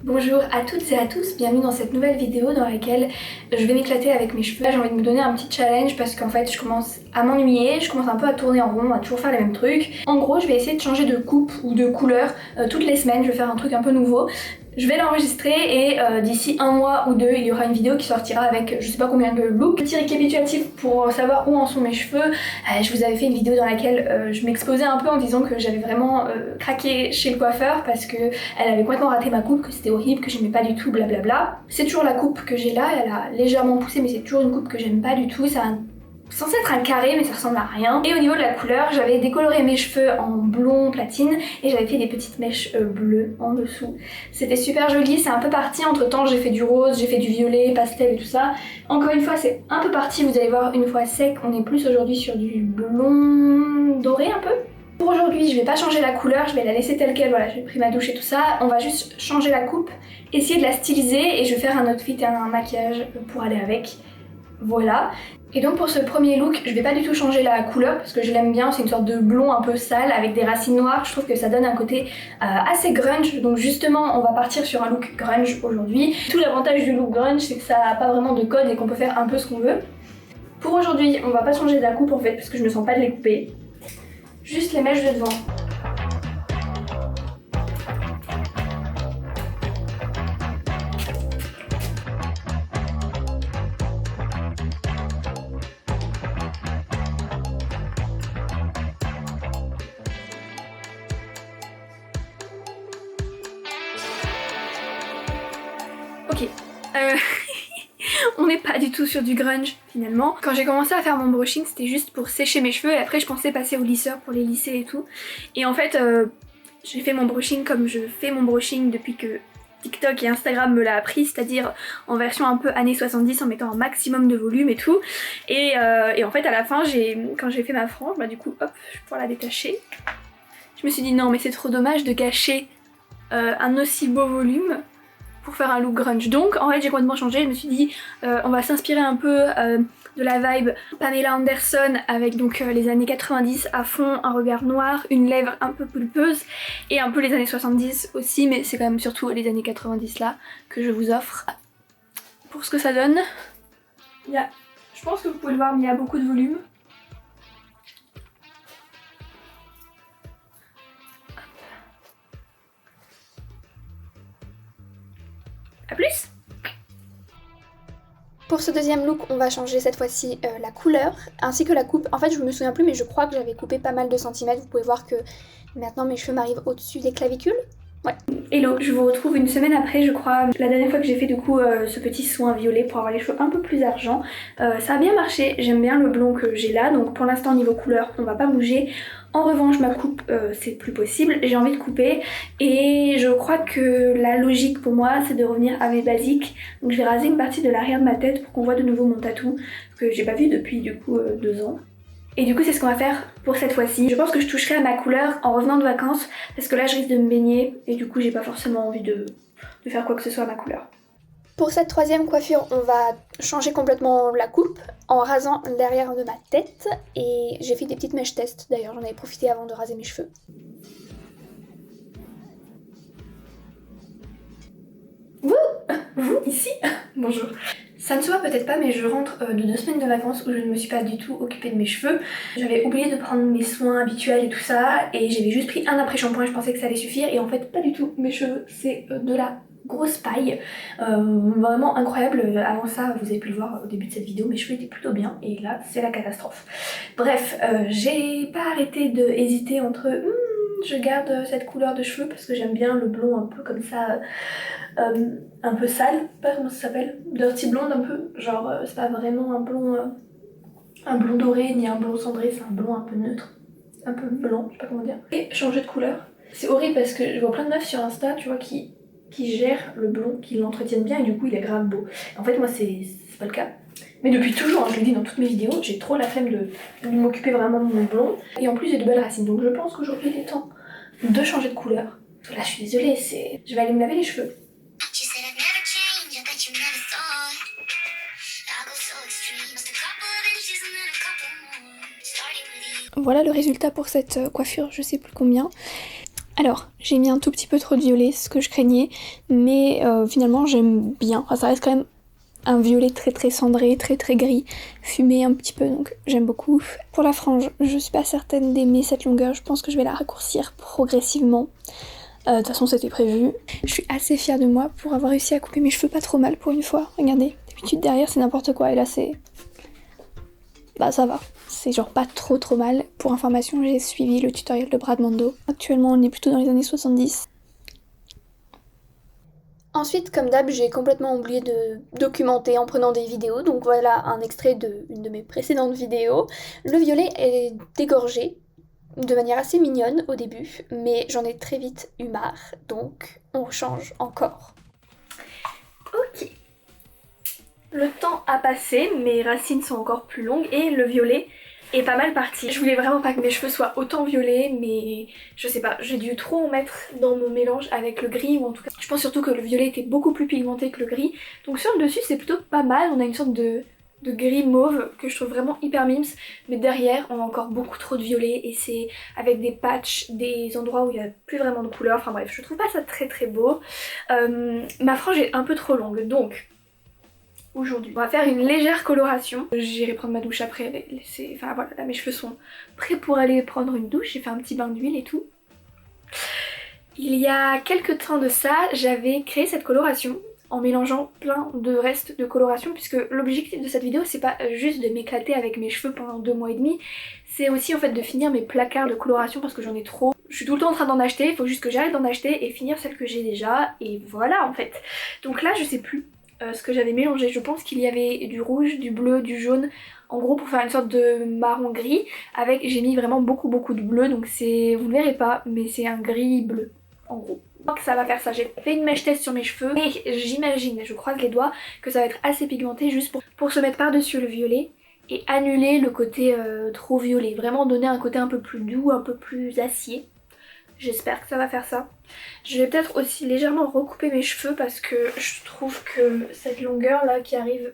Bonjour à toutes et à tous, bienvenue dans cette nouvelle vidéo dans laquelle je vais m'éclater avec mes cheveux. Là j'ai envie de me donner un petit challenge parce qu'en fait je commence à m'ennuyer, je commence un peu à tourner en rond, à toujours faire les mêmes trucs. En gros je vais essayer de changer de coupe ou de couleur toutes les semaines, je vais faire un truc un peu nouveau. Je vais l'enregistrer et d'ici un mois ou deux, il y aura une vidéo qui sortira avec je sais pas combien de looks. Petit récapitulatif pour savoir où en sont mes cheveux. Je vous avais fait une vidéo dans laquelle je m'exposais un peu en disant que j'avais vraiment craqué chez le coiffeur parce que elle avait complètement raté ma coupe, que c'était horrible, que j'aimais pas du tout, blablabla. C'est toujours la coupe que j'ai là, elle a légèrement poussé mais c'est toujours une coupe que j'aime pas du tout. Censé être un carré mais ça ressemble à rien. Et au niveau de la couleur, j'avais décoloré mes cheveux en blond platine et j'avais fait des petites mèches bleues en dessous. C'était super joli, c'est un peu parti. Entre temps j'ai fait du rose, j'ai fait du violet, pastel et tout ça. Encore une fois c'est un peu parti, vous allez voir une fois sec, on est plus aujourd'hui sur du blond doré un peu. Pour aujourd'hui, je vais pas changer la couleur, je vais la laisser telle quelle, voilà, j'ai pris ma douche et tout ça. On va juste changer la coupe, essayer de la styliser et je vais faire un outfit et un maquillage pour aller avec. Voilà. Et donc pour ce premier look, je vais pas du tout changer la couleur parce que je l'aime bien, c'est une sorte de blond un peu sale avec des racines noires, je trouve que ça donne un côté assez grunge, donc justement on va partir sur un look grunge aujourd'hui. Tout l'avantage du look grunge c'est que ça a pas vraiment de code et qu'on peut faire un peu ce qu'on veut. Pour aujourd'hui, on va pas changer de la coupe en fait parce que je me sens pas de les couper. Juste les mèches de devant. Ok, on n'est pas du tout sur du grunge finalement. Quand j'ai commencé à faire mon brushing, c'était juste pour sécher mes cheveux et après je pensais passer au lisseur pour les lisser et tout. Et en fait, j'ai fait mon brushing comme je fais mon brushing depuis que TikTok et Instagram me l'a appris, c'est-à-dire en version un peu années 70 en mettant un maximum de volume et tout. Et en fait à la fin, quand j'ai fait ma frange, bah du coup hop, je vais pouvoir la détacher. Je me suis dit non mais c'est trop dommage de gâcher un aussi beau volume pour faire un look grunge. Donc en fait j'ai complètement changé, je me suis dit on va s'inspirer un peu de la vibe Pamela Anderson avec donc les années 90 à fond, un regard noir, une lèvre un peu pulpeuse et un peu les années 70 aussi, mais c'est quand même surtout les années 90 là que je vous offre. Pour ce que ça donne, je pense que vous pouvez le voir mais il y a beaucoup de volume. A plus! Pour ce deuxième look, on va changer cette fois-ci la couleur ainsi que la coupe. En fait, je me souviens plus, mais je crois que j'avais coupé pas mal de centimètres. Vous pouvez voir que maintenant mes cheveux m'arrivent au-dessus des clavicules. Ouais. Hello, je vous retrouve une semaine après, je crois. La dernière fois que j'ai fait du coup ce petit soin violet pour avoir les cheveux un peu plus argent. Ça a bien marché, j'aime bien le blond que j'ai là. Donc pour l'instant, niveau couleur, on va pas bouger. En revanche, ma coupe, c'est plus possible, j'ai envie de couper et je crois que la logique pour moi c'est de revenir à mes basiques. Donc je vais raser une partie de l'arrière de ma tête pour qu'on voit de nouveau mon tatou que j'ai pas vu depuis du coup 2 ans. Et du coup c'est ce qu'on va faire pour cette fois-ci. Je pense que je toucherai à ma couleur en revenant de vacances parce que là je risque de me baigner et du coup j'ai pas forcément envie de faire quoi que ce soit à ma couleur. Pour cette troisième coiffure, on va changer complètement la coupe en rasant derrière de ma tête et j'ai fait des petites mèches test, d'ailleurs j'en avais profité avant de raser mes cheveux. Vous ici, bonjour. Ça ne se voit peut-être pas mais je rentre de 2 semaines de vacances où je ne me suis pas du tout occupée de mes cheveux. J'avais oublié de prendre mes soins habituels et tout ça et j'avais juste pris un après-shampoing, je pensais que ça allait suffire et en fait pas du tout. Mes cheveux c'est de la grosse paille, vraiment incroyable. Avant ça vous avez pu le voir au début de cette vidéo, mes cheveux étaient plutôt bien et là c'est la catastrophe. Bref, j'ai pas arrêté de hésiter entre je garde cette couleur de cheveux parce que j'aime bien le blond un peu comme ça, un peu sale, pas comment ça s'appelle, dirty blonde un peu, genre c'est pas vraiment un blond doré ni un blond cendré, c'est un blond un peu neutre, un peu blanc, je sais pas comment dire. Et changer de couleur, c'est horrible parce que je vois plein de meufs sur Insta, tu vois, qui gèrent le blond, qui l'entretiennent bien et du coup il est grave beau. En fait moi c'est pas le cas. Mais depuis toujours, hein, je le dis dans toutes mes vidéos, j'ai trop la flemme de m'occuper vraiment de mon blond. Et en plus j'ai de belles racines, donc je pense qu'aujourd'hui il est temps de changer de couleur. Là je suis désolée, je vais aller me laver les cheveux. Voilà le résultat pour cette coiffure, je sais plus combien. Alors, j'ai mis un tout petit peu trop de violet, ce que je craignais, mais finalement j'aime bien. Enfin, ça reste quand même un violet très très cendré, très très gris, fumé un petit peu, donc j'aime beaucoup. Pour la frange, je suis pas certaine d'aimer cette longueur, je pense que je vais la raccourcir progressivement. De toute façon c'était prévu. Je suis assez fière de moi pour avoir réussi à couper mes cheveux pas trop mal pour une fois. Regardez, d'habitude derrière c'est n'importe quoi et là c'est... Bah ça va, c'est genre pas trop mal. Pour information, j'ai suivi le tutoriel de Brad Mondo. Actuellement on est plutôt dans les années 70. Ensuite, comme d'hab, j'ai complètement oublié de documenter en prenant des vidéos, donc voilà un extrait d'une de mes précédentes vidéos. Le violet est dégorgé de manière assez mignonne au début, mais j'en ai très vite eu marre, donc on change encore. Ok. Le temps a passé, mes racines sont encore plus longues et le violet est pas mal parti. Je voulais vraiment pas que mes cheveux soient autant violets, mais je sais pas, j'ai dû trop en mettre dans mon mélange avec le gris, ou en tout cas, je pense surtout que le violet était beaucoup plus pigmenté que le gris. Donc sur le dessus c'est plutôt pas mal, on a une sorte de gris mauve que je trouve vraiment hyper mimes, mais derrière on a encore beaucoup trop de violet et c'est avec des patchs, des endroits où il n'y a plus vraiment de couleur, enfin bref, je trouve pas ça très très beau. Ma frange est un peu trop longue, donc aujourd'hui on va faire une légère coloration. J'irai prendre ma douche après, enfin voilà, là mes cheveux sont prêts pour aller prendre une douche, j'ai fait un petit bain d'huile et tout. Il y a quelques temps de ça, j'avais créé cette coloration en mélangeant plein de restes de coloration, puisque l'objectif de cette vidéo c'est pas juste de m'éclater avec mes cheveux pendant 2 mois et demi, c'est aussi en fait de finir mes placards de coloration parce que j'en ai trop. Je suis tout le temps en train d'en acheter, il faut juste que j'arrête d'en acheter et finir celles que j'ai déjà, et voilà en fait. Donc là je sais plus ce que j'avais mélangé, je pense qu'il y avait du rouge, du bleu, du jaune, en gros pour faire une sorte de marron gris, avec j'ai mis vraiment beaucoup de bleu, donc c'est, vous le verrez pas, mais c'est un gris bleu en gros. Donc ça va faire ça, j'ai fait une mèche test sur mes cheveux et j'imagine, je croise les doigts, que ça va être assez pigmenté juste pour se mettre par-dessus le violet et annuler le côté trop violet, vraiment donner un côté un peu plus doux, un peu plus acier. J'espère que ça va faire ça. Je vais peut-être aussi légèrement recouper mes cheveux parce que je trouve que cette longueur là qui arrive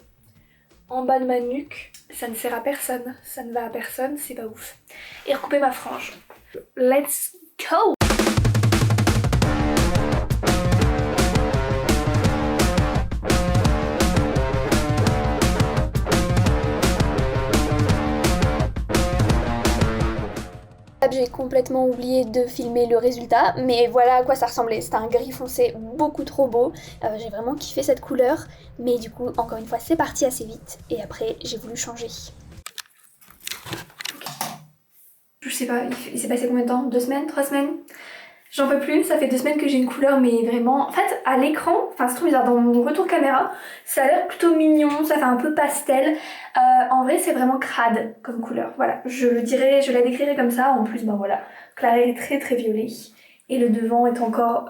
en bas de ma nuque, ça ne sert à personne, ça ne va à personne, c'est pas ouf. Et recouper ma frange. Let's go! J'ai complètement oublié de filmer le résultat, mais voilà à quoi ça ressemblait. C'était un gris foncé beaucoup trop beau. J'ai vraiment kiffé cette couleur, mais du coup, encore une fois, c'est parti assez vite. Et après, j'ai voulu changer. Je sais pas, il s'est passé combien de temps? 2 semaines? 3 semaines? J'en peux plus, ça fait 2 semaines que j'ai une couleur, mais vraiment... En fait, à l'écran, enfin c'est trop bizarre, dans mon retour caméra, ça a l'air plutôt mignon, ça fait un peu pastel. En vrai, c'est vraiment crade comme couleur, voilà. Je la décrirais comme ça, en plus, ben voilà. L'arrière est très très violet. Et le devant est encore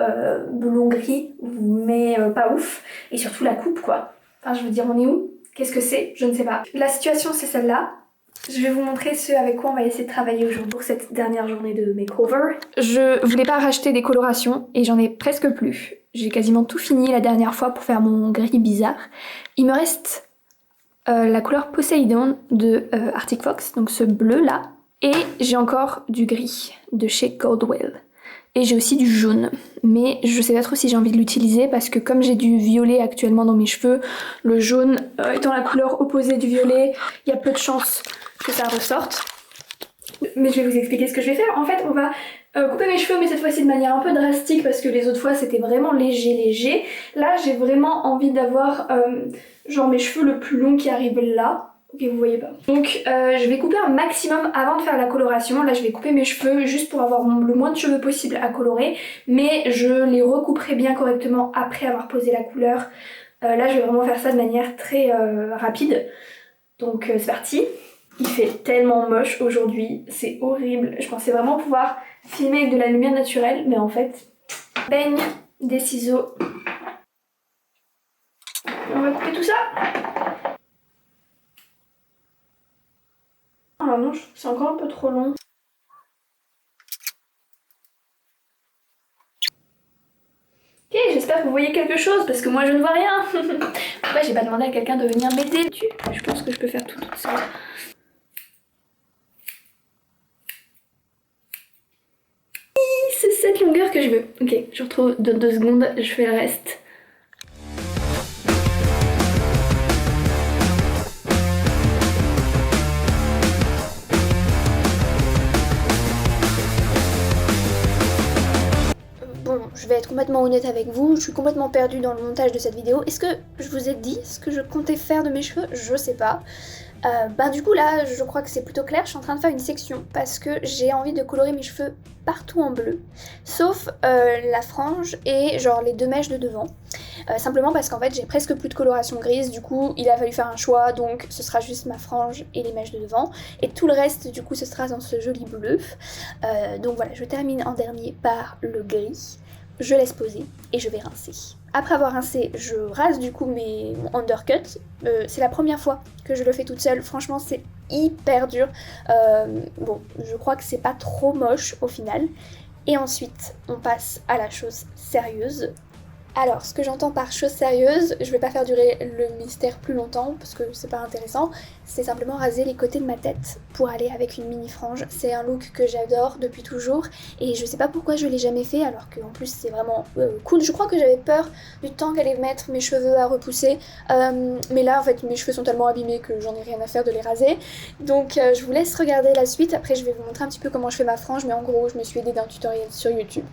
blond-gris, mais pas ouf. Et surtout la coupe, quoi. Enfin, je veux dire, on est où? Qu'est-ce que c'est? Je ne sais pas. La situation, c'est celle-là. Je vais vous montrer ce avec quoi on va essayer de travailler aujourd'hui pour cette dernière journée de makeover. Je voulais pas racheter des colorations et j'en ai presque plus. J'ai quasiment tout fini la dernière fois pour faire mon gris bizarre. Il me reste la couleur Poseidon de Arctic Fox, donc ce bleu là. Et j'ai encore du gris de chez Goldwell. Et j'ai aussi du jaune, mais je sais pas trop si j'ai envie de l'utiliser parce que comme j'ai du violet actuellement dans mes cheveux, le jaune étant la couleur opposée du violet, il y a peu de chances que ça ressorte. Mais je vais vous expliquer ce que je vais faire. En fait, on va couper mes cheveux, mais cette fois-ci de manière un peu drastique parce que les autres fois c'était vraiment léger. Là, j'ai vraiment envie d'avoir genre mes cheveux le plus long qui arrive là. Ok, vous voyez pas. Donc je vais couper un maximum avant de faire la coloration. Là je vais couper mes cheveux juste pour avoir le moins de cheveux possible à colorer. Mais je les recouperai bien correctement après avoir posé la couleur. Là je vais vraiment faire ça de manière très rapide. Donc c'est parti. Il fait tellement moche aujourd'hui, c'est horrible. Je pensais vraiment pouvoir filmer avec de la lumière naturelle, mais en fait, peigne, des ciseaux. On va couper tout ça. Ah non, je trouve que c'est encore un peu trop long. Ok, j'espère que vous voyez quelque chose, parce que moi je ne vois rien. Pourquoi j'ai pas demandé à quelqu'un de venir m'aider? Je pense que je peux faire tout toute seule. C'est cette longueur veux. Ok, je retrouve dans 2 secondes, je fais le reste. Bon, je vais être complètement honnête avec vous, je suis complètement perdue dans le montage de cette vidéo. Est-ce que je vous ai dit ce que je comptais faire de mes cheveux? Je sais pas. Du coup là, je crois que c'est plutôt clair, je suis en train de faire une section parce que j'ai envie de colorer mes cheveux partout en bleu, sauf la frange et genre les 2 mèches de devant. Simplement parce qu'en fait j'ai presque plus de coloration grise, du coup il a fallu faire un choix, donc ce sera juste ma frange et les mèches de devant, et tout le reste du coup ce sera dans ce joli bleu. Donc voilà, je termine en dernier par le gris, je laisse poser et je vais rincer. Après avoir rincé, je rase du coup mes undercuts. C'est la première fois que je le fais toute seule, franchement c'est hyper dur. Bon, je crois que c'est pas trop moche au final. Et ensuite, on passe à la chose sérieuse. Alors, ce que j'entends par chose sérieuse, je vais pas faire durer le mystère plus longtemps parce que c'est pas intéressant, c'est simplement raser les côtés de ma tête pour aller avec une mini frange. C'est un look que j'adore depuis toujours et je sais pas pourquoi je l'ai jamais fait alors qu'en plus c'est vraiment cool. Je crois que j'avais peur du temps qu'allait mettre mes cheveux à repousser, mais là en fait mes cheveux sont tellement abîmés que j'en ai rien à faire de les raser. Donc je vous laisse regarder la suite, après je vais vous montrer un petit peu comment je fais ma frange, mais en gros je me suis aidée d'un tutoriel sur YouTube.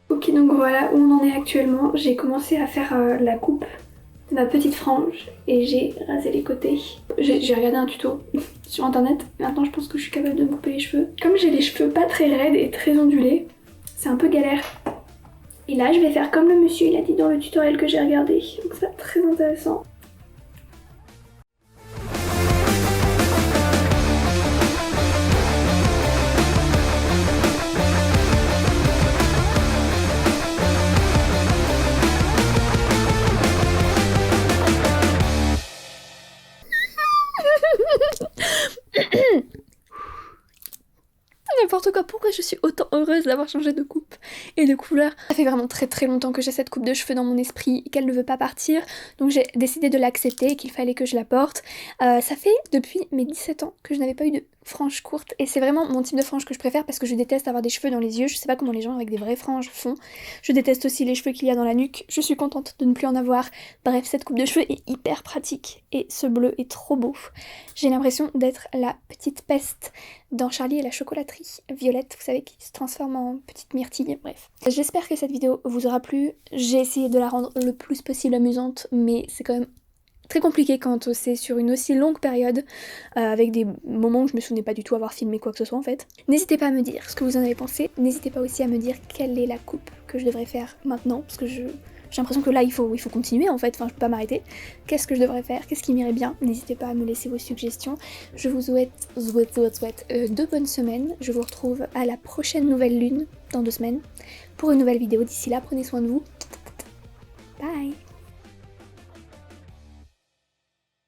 Ok, donc voilà où on en est actuellement. J'ai commencé à faire la coupe de ma petite frange et j'ai rasé les côtés. J'ai regardé un tuto sur internet. Maintenant je pense que je suis capable de me couper les cheveux. Comme j'ai les cheveux pas très raides et très ondulés, c'est un peu galère. Et là je vais faire comme le monsieur il a dit dans le tutoriel que j'ai regardé. Donc c'est très intéressant. N'importe quoi, pourquoi je suis autant heureuse d'avoir changé de coupe et de couleur? Ça fait vraiment très longtemps que j'ai cette coupe de cheveux dans mon esprit et qu'elle ne veut pas partir, donc j'ai décidé de l'accepter et qu'il fallait que je la porte. Ça fait depuis mes 17 ans que je n'avais pas eu de frange courte et c'est vraiment mon type de frange que je préfère parce que je déteste avoir des cheveux dans les yeux, je sais pas comment les gens avec des vraies franges font. Je déteste aussi les cheveux qu'il y a dans la nuque, je suis contente de ne plus en avoir. Bref, cette coupe de cheveux est hyper pratique et ce bleu est trop beau. J'ai l'impression d'être la petite peste dans Charlie et la chocolaterie. Violette, vous savez, qui se transforme en petite myrtille, bref. J'espère que cette vidéo vous aura plu. J'ai essayé de la rendre le plus possible amusante, mais c'est quand même très compliqué quand c'est sur une aussi longue période, avec des moments où je me souvenais pas du tout avoir filmé quoi que ce soit en fait. N'hésitez pas à me dire ce que vous en avez pensé, n'hésitez pas aussi à me dire quelle est la coupe que je devrais faire maintenant, parce que j'ai l'impression que là il faut continuer en fait, enfin je peux pas m'arrêter. Qu'est-ce que je devrais faire? Qu'est-ce qui m'irait bien? N'hésitez pas à me laisser vos suggestions. Je vous souhaite 2 bonnes semaines. Je vous retrouve à la prochaine nouvelle lune dans 2 semaines pour une nouvelle vidéo. D'ici là, prenez soin de vous. Bye!